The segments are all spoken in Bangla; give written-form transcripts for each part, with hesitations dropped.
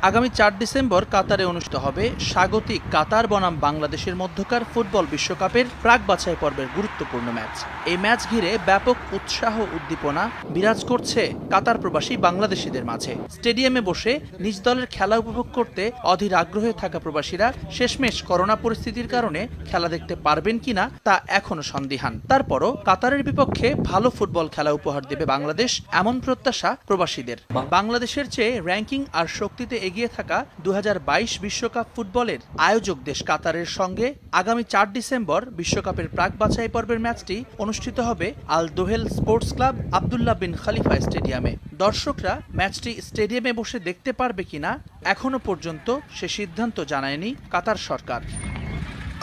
আগামী ৪ ডিসেম্বর কাতারে অনুষ্ঠিত হবে স্বাগতিক কাতার বনাম বাংলাদেশের মধ্যকার ফুটবল বিশ্বকাপের প্রাক বাছাই পর্বের গুরুত্বপূর্ণ ম্যাচ। এই ম্যাচ ঘিরে ব্যাপক উৎসাহ উদ্দীপনা বিরাজ করছে কাতার প্রবাসী বাংলাদেশিদের মাঝে। স্টেডিয়ামে বসে নিজ দলের খেলা উপভোগ করতে অধীর আগ্রহে থাকা প্রবাসীরা শেষমেশ করোনা পরিস্থিতির কারণে খেলা দেখতে পারবেন কিনা তা এখনো সন্দিহান। তারপরও কাতারের বিপক্ষে ভালো ফুটবল খেলা উপহার দেবে বাংলাদেশ, এমন প্রত্যাশা প্রবাসীদের। বাংলাদেশের চেয়ে র্যাঙ্কিং আর শক্তিতে এগিয়ে থাকা ২০২২ বিশ্বকাপ ফুটবলের আয়োজক দেশ কাতারের সঙ্গে আগামী ৪ ডিসেম্বর বিশ্বকাপের প্রাক বাছাই পর্বের ম্যাচটি অনুষ্ঠিত হবে আল দোহেল স্পোর্টস ক্লাব আব্দুল্লাহ বিন খালিফা স্টেডিয়ামে। দর্শকরা ম্যাচটি স্টেডিয়ামে বসে দেখতে পারবে কিনা এখনো পর্যন্ত সে সিদ্ধান্ত জানায়নি কাতার সরকার।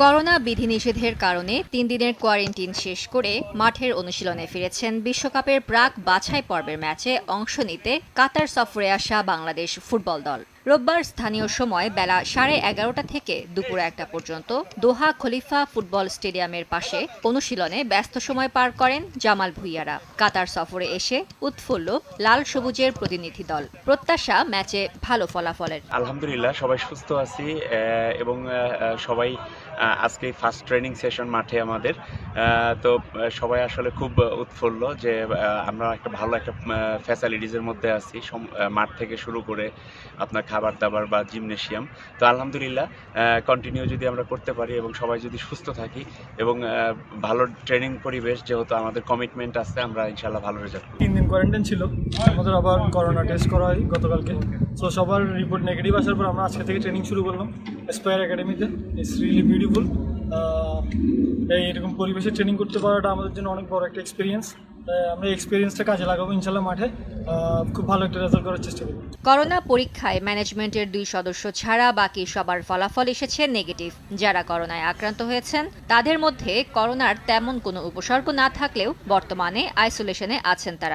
করোনা বিধিনিষেধের কারণে ৩ দিনের কোয়ারেন্টিন শেষ করে মাঠের অনুশীলনে ফিরেছেন বিশ্বকাপের প্রাক বাছাই পর্বের ম্যাচে অংশ নিতে কাতার সফরে আসা বাংলাদেশ ফুটবল দল। রোববার স্থানীয় সময় বেলা 11:30 থেকে দুপুর 1টা পর্যন্ত দোহা খলিফা ফুটবল স্টেডিয়ামের পাশে অনুশীলনে ব্যস্ত সময় পার করেন জামাল ভুঁইয়ারা। কাতার সফরে এসে উৎফুল্ল লাল সবুজের প্রতিনিধি দল, প্রত্যাশা ম্যাচে ভালো ফলাফলের। আলহামদুলিল্লাহ সবাই সুস্থ আছি এবং সবাই আজকে ফার্স্ট ট্রেনিং সেশন মাঠে আমাদের, তো সবাই আসলে খুব উৎফুল্ল যে আমরা একটা ভালো একটা ফ্যাসিলিটিসের মধ্যে আছি, মাঠ থেকে শুরু করে আপনার খাবার দাবার বা জিমনেশিয়াম। তো আলহামদুলিল্লাহ কন্টিনিউ যদি আমরা করতে পারি এবং সবাই যদি সুস্থ থাকি এবং ভালো ট্রেনিং পরিবেশ, যেহেতু আমাদের কমিটমেন্ট আছে, আমরা ইনশাল্লাহ ভালো রেজাল্ট করব। 3 দিন কোয়ারেন্টাইন ছিল, আমাদের আবার করোনা টেস্ট করা হয় গতকালকে। সো সবার রিপোর্ট নেগেটিভ আসার পর আমরা আজকে থেকে ট্রেনিং শুরু করলাম এসপায়ার একাডেমিতে। It's really beautiful. এরকম পরিবেশে ট্রেনিং করতে পারাটা আমাদের জন্য অনেক বড় একটা এক্সপিরিয়েন্স। আমরা এক্সপিরিয়েন্সটা কাজে লাগাবো ইনশাল্লাহ, মাঠে খুব ভালো একটা রেজাল্ট করার চেষ্টা করব। করোনা পরীক্ষায় ম্যানেজমেন্টের 2 সদস্য ছাড়া বাকি সবার ফলাফল এসেছে নেগেটিভ। যারা করোনায় আক্রান্ত হয়েছেন তাদের মধ্যে করোনার তেমন কোনো উপসর্গ না থাকলেও বর্তমানে আইসোলেশনে আছেন তারা।